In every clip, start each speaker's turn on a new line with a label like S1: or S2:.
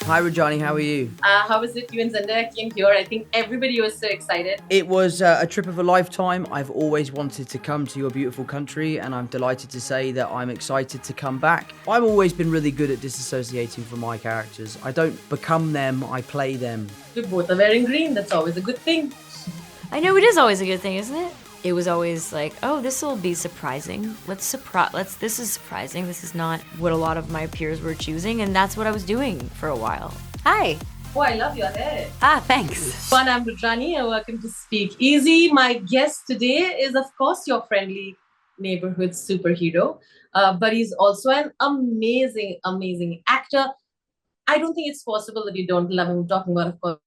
S1: Hi Rudrani, how are you?
S2: How was it? You and Zendaya came here. I think everybody was so excited.
S1: It was a trip of a lifetime. I've always wanted to come to your beautiful country, and I'm delighted to say that I'm excited to come back. I've always been really good at disassociating from my characters. I don't become them, I play them.
S2: We both are wearing green. That's always a good thing.
S3: I know it is always a good thing, isn't it? It was always like, oh, this will be surprising. This is surprising. This is not what a lot of my peers were choosing, and that's what I was doing for a while. Hi.
S2: Oh, I love your hair.
S3: Thanks.
S2: I'm Rudrani and welcome to Speak Easy. My guest today is, of course, your friendly neighborhood superhero, but he's also an amazing, amazing actor. I don't think it's possible that you don't love him. Talking about, of course,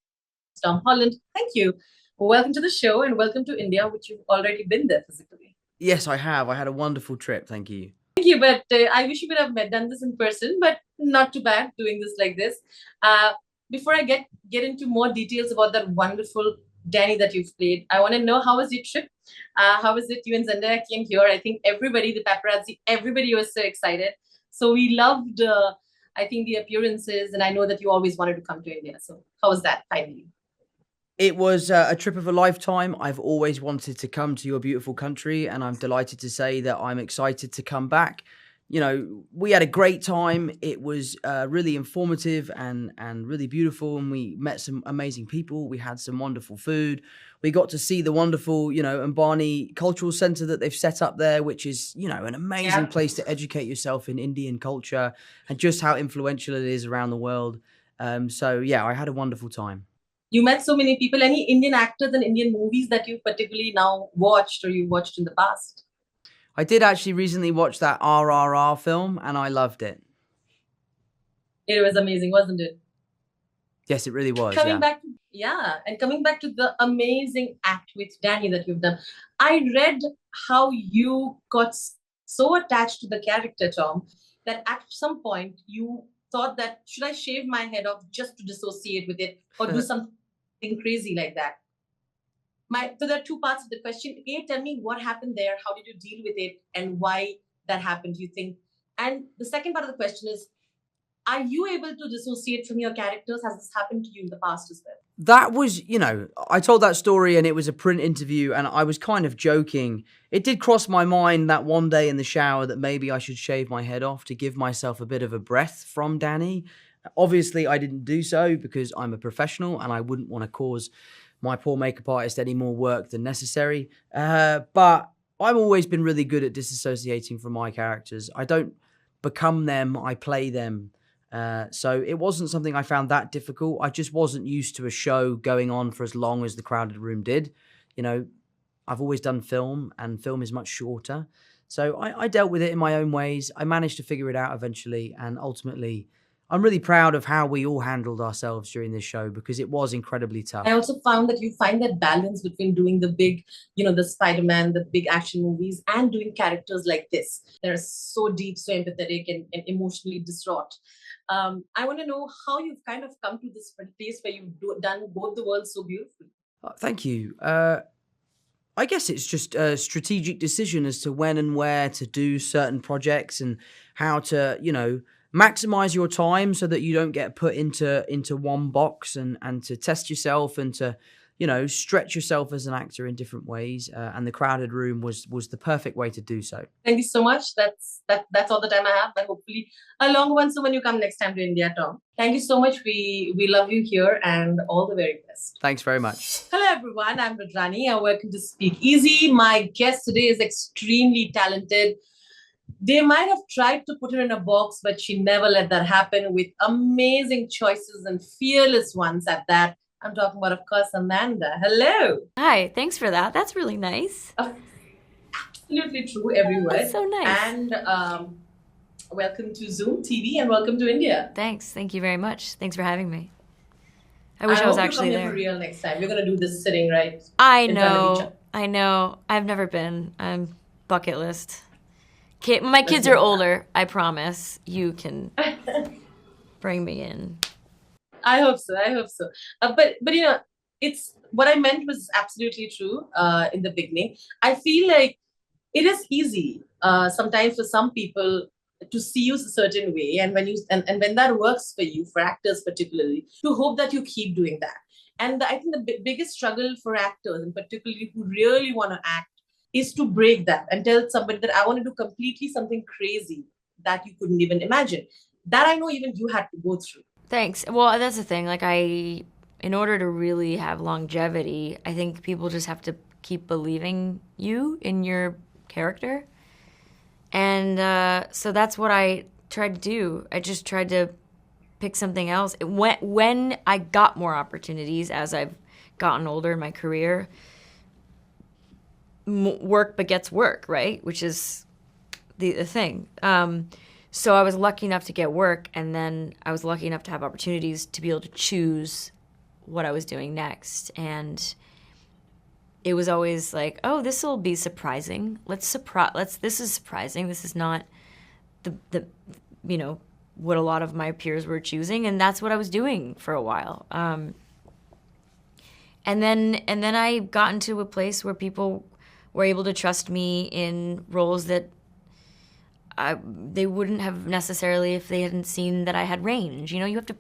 S2: Tom Holland. Thank you. Welcome to the show and welcome to India, which you've already been there physically.
S1: Yes, I have. I had a wonderful trip, thank you.
S2: Thank you, but I wish we would have done this in person, but not too bad doing this like this. Before I get into more details about that wonderful Danny that you've played, I want to know, how was your trip? How was it? You and Zendaya came here. I think everybody, the paparazzi, everybody was so excited. So we loved, I think, the appearances, and I know that you always wanted to come to India. So how was that finally?
S1: It was a trip of a lifetime. I've always wanted to come to your beautiful country, and I'm delighted to say that I'm excited to come back. You know, we had a great time. It was really informative and really beautiful, and we met some amazing people. We had some wonderful food. We got to see the wonderful, Ambani Cultural Centre that they've set up there, which is, an amazing place to educate yourself in Indian culture and just how influential it is around the world. So, yeah, I had a wonderful time.
S2: You met so many people. Any Indian actors and Indian movies that you particularly now watched or you watched in the past?
S1: I did actually recently watch that RRR film, and I loved it.
S2: It was amazing, wasn't it?
S1: Yes, it really was.
S2: Coming back to the amazing act with Danny that you've done. I read how you got so attached to the character, Tom, that at some point you thought that, should I shave my head off just to dissociate with it or do something crazy like that? So there are two parts of the question. A, tell me what happened there. How did you deal with it and why that happened, do you think? And the second part of the question is, are you able to dissociate from your characters? Has this happened to you in the past as well?
S1: That was, I told that story and it was a print interview and I was kind of joking. It did cross my mind that one day in the shower that maybe I should shave my head off to give myself a bit of a breath from Danny. Obviously, I didn't do so because I'm a professional and I wouldn't want to cause my poor makeup artist any more work than necessary. But I've always been really good at disassociating from my characters. I don't become them, I play them. So it wasn't something I found that difficult. I just wasn't used to a show going on for as long as The Crowded Room did. I've always done film, and film is much shorter. So I dealt with it in my own ways. I managed to figure it out eventually, and ultimately, I'm really proud of how we all handled ourselves during this show because it was incredibly tough.
S2: I also found that you find that balance between doing the big, the Spider-Man, the big action movies, and doing characters like this. They're so deep, so empathetic, and emotionally distraught. I want to know how you've kind of come to this place where you've done both the worlds so beautifully.
S1: Thank you. I guess it's just a strategic decision as to when and where to do certain projects and how to, maximize your time so that you don't get put into one box and to test yourself and to, stretch yourself as an actor in different ways. And The Crowded Room was the perfect way to do so.
S2: Thank you so much. That's all the time I have, but hopefully a long one. So when you come next time to India, Tom, thank you so much. We love you here and all the very best.
S1: Thanks very much.
S2: Hello, everyone. I'm Rudrani and welcome to Speak Easy. My guest today is extremely talented. They might have tried to put her in a box, but she never let that happen, with amazing choices and fearless ones at that. I'm talking about, of course, Amanda. Hello.
S3: Hi, thanks for that. That's really nice.
S2: Absolutely true, every word.
S3: That's so nice.
S2: And welcome to Zoom TV and welcome to India.
S3: Thanks. Thank you very much. Thanks for having me. I wish I was actually there.
S2: For real next time. We're going to do this sitting right.
S3: I know. I've never been. I'm bucket list. My kids are older. I promise. You can bring me in.
S2: I hope so. But it's what I meant was absolutely true in the beginning. I feel like it is easy sometimes for some people to see you a certain way, and when that works for you, for actors particularly, to hope that you keep doing that. And I think the biggest struggle for actors, and particularly who really want to act, is to break that and tell somebody that I want to do completely something crazy that you couldn't even imagine. That I know even you had to go through.
S3: Thanks. Well, that's the thing. Like, in order to really have longevity, I think people just have to keep believing you in your character. And so that's what I tried to do. I just tried to pick something else. When I got more opportunities as I've gotten older in my career, work begets work, right? Which is the thing. So I was lucky enough to get work, and then I was lucky enough to have opportunities to be able to choose what I was doing next. And it was always like, oh, this will be surprising. This is surprising. This is not the what a lot of my peers were choosing, and that's what I was doing for a while. And then I got into a place where people were able to trust me in roles that they wouldn't have necessarily if they hadn't seen that I had range. You have to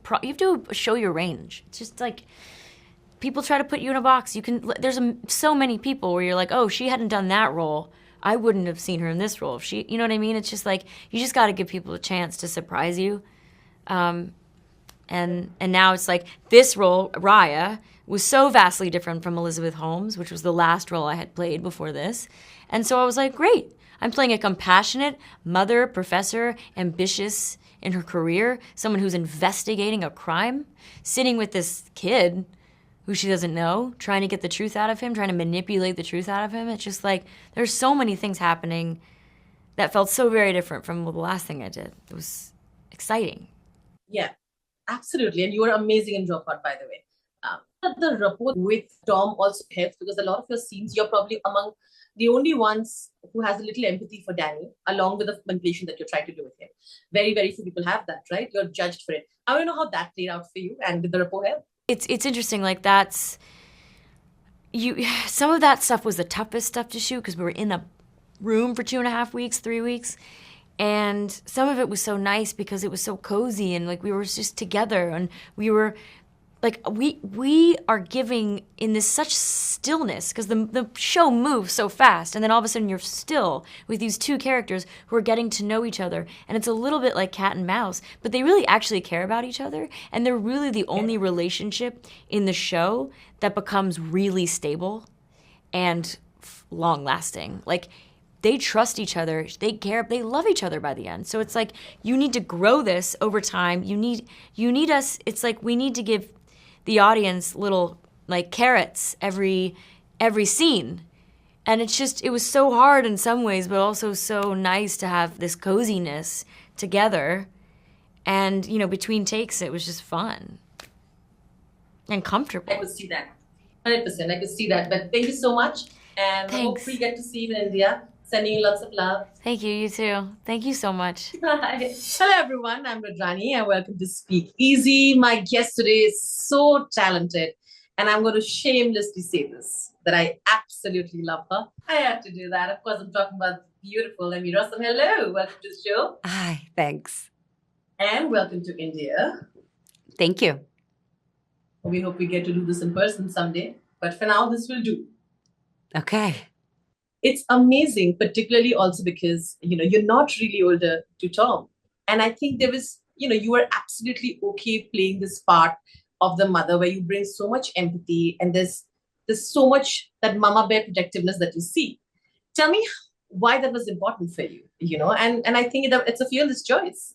S3: show your range. It's just like people try to put you in a box. There's so many people where you're like, oh, she hadn't done that role, I wouldn't have seen her in this role. If she, you know what I mean? It's just like you just got to give people a chance to surprise you. And now it's like this role, Raya, was so vastly different from Elizabeth Holmes, which was the last role I had played before this. And so I was like, great. I'm playing a compassionate mother, professor, ambitious in her career, someone who's investigating a crime, sitting with this kid who she doesn't know, trying to get the truth out of him, trying to manipulate the truth out of him. It's just like there's so many things happening that felt so very different from the last thing I did. It was exciting.
S2: Yeah, absolutely. And you were amazing in Dropout, by the way. The rapport with Tom also helps, because a lot of your scenes, you're probably among the only ones who has a little empathy for Danny, along with the manipulation that you're trying to do with him. Very, very few people have that, right? You're judged for it. I want to know how that played out for you, and did the rapport help?
S3: It's interesting. Like some of that stuff was the toughest stuff to shoot because we were in a room for 2.5 weeks, 3 weeks. And some of it was so nice because it was so cozy, and like we were just together, and we were like we are giving in this such stillness because the show moves so fast, and then all of a sudden you're still with these two characters who are getting to know each other, and it's a little bit like cat and mouse, but they really actually care about each other, and they're really the only relationship in the show that becomes really stable and long lasting. Like, they trust each other, they care, they love each other by the end. So it's like you need to grow this over time. You need us. It's like we need to give the audience little like carrots every scene. And it was so hard in some ways, but also so nice to have this coziness together. And, between takes, it was just fun and comfortable.
S2: I could see that. 100%. I could see that. But thank you so much. And I hope we get to see you in India. Sending you lots of love.
S3: Thank you. You too. Thank you so much.
S2: Hi. Hello, everyone. I'm Rudrani, and welcome to Speak Easy. My guest today is so talented, and I'm going to shamelessly say this, that I absolutely love her. I had to do that. Of course, I'm talking about beautiful Emmy Rossum. Hello. Welcome to the show.
S4: Hi. Thanks.
S2: And welcome to India.
S4: Thank you.
S2: We hope we get to do this in person someday. But for now, this will do.
S4: Okay.
S2: It's amazing, particularly also because, you're not really older to Tom. And I think there was, you were absolutely okay playing this part of the mother where you bring so much empathy, and there's so much that mama bear protectiveness that you see. Tell me why that was important for you, and I think it's a fearless choice.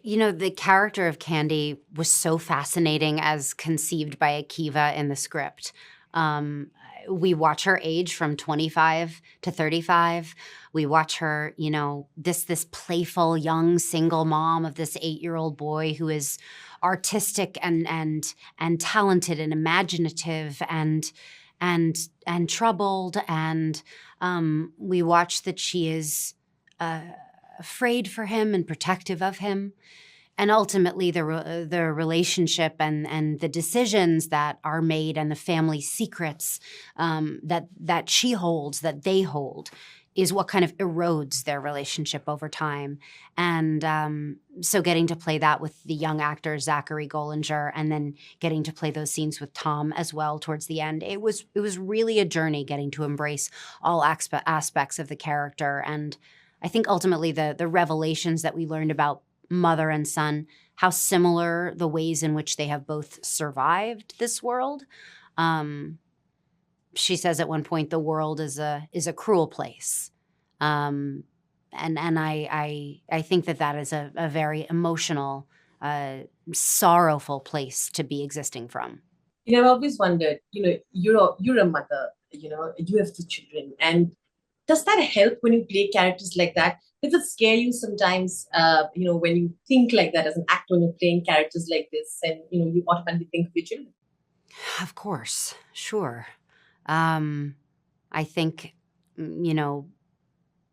S4: The character of Candy was so fascinating as conceived by Akiva in the script. We watch her age from 25 to 35. We watch her, this playful young single mom of this 8-year-old boy who is artistic and talented and imaginative and troubled. And we watch that she is afraid for him and protective of him. And ultimately, the relationship and the decisions that are made and the family secrets that she holds, that they hold, is what kind of erodes their relationship over time. And so getting to play that with the young actor Zachary Gollinger, and then getting to play those scenes with Tom as well towards the end, it was really a journey getting to embrace all aspects of the character. And I think ultimately the revelations that we learned about mother and son, how similar the ways in which they have both survived this world. She says at one point, the world is a cruel place. And I think that is a very emotional, sorrowful place to be existing from.
S2: I've always wondered, you're a mother, you have the children. And does that help when you play characters like that? Does it scare you sometimes, when you think like that as an actor, when you're playing characters like this, and, you automatically think of your children?
S4: Of course, sure. I think,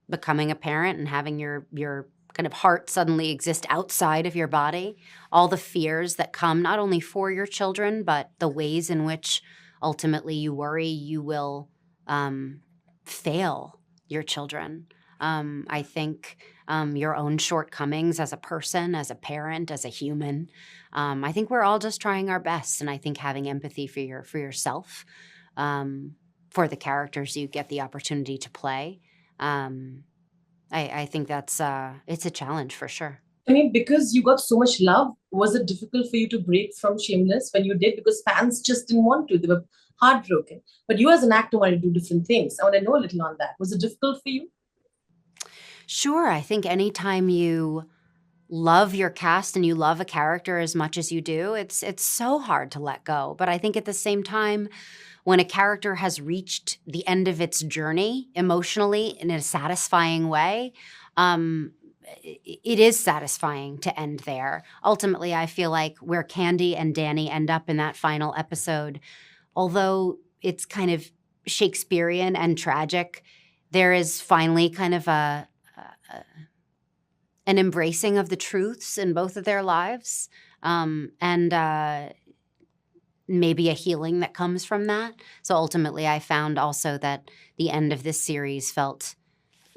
S4: becoming a parent and having your kind of heart suddenly exist outside of your body, all the fears that come not only for your children, but the ways in which ultimately you worry you will fail your children. I think your own shortcomings as a person, as a parent, as a human. I think we're all just trying our best, and I think having empathy for yourself, for the characters you get the opportunity to play. I think that's it's a challenge for sure.
S2: I mean, because you got so much love, was it difficult for you to break from Shameless when you did? Because fans just didn't want to. They were heartbroken. But you as an actor wanted to do different things. I want to know a little on that. Was it difficult for you?
S4: Sure. I think anytime you love your cast and you love a character as much as you do, it's so hard to let go. But I think at the same time, when a character has reached the end of its journey emotionally in a satisfying way, it is satisfying to end there. Ultimately, I feel like where Candy and Danny end up in that final episode, although it's kind of Shakespearean and tragic, there is finally kind of an embracing of the truths in both of their lives, and maybe a healing that comes from that. So ultimately, I found also that the end of this series felt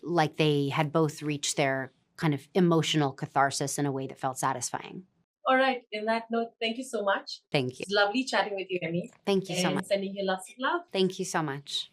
S4: like they had both reached their kind of emotional catharsis in a way that felt satisfying.
S2: All right. In that note, thank you so much.
S4: Thank you.
S2: It's lovely chatting with you, Emmy.
S4: Thank you so much.
S2: And sending you lots of love.
S4: Thank you so much.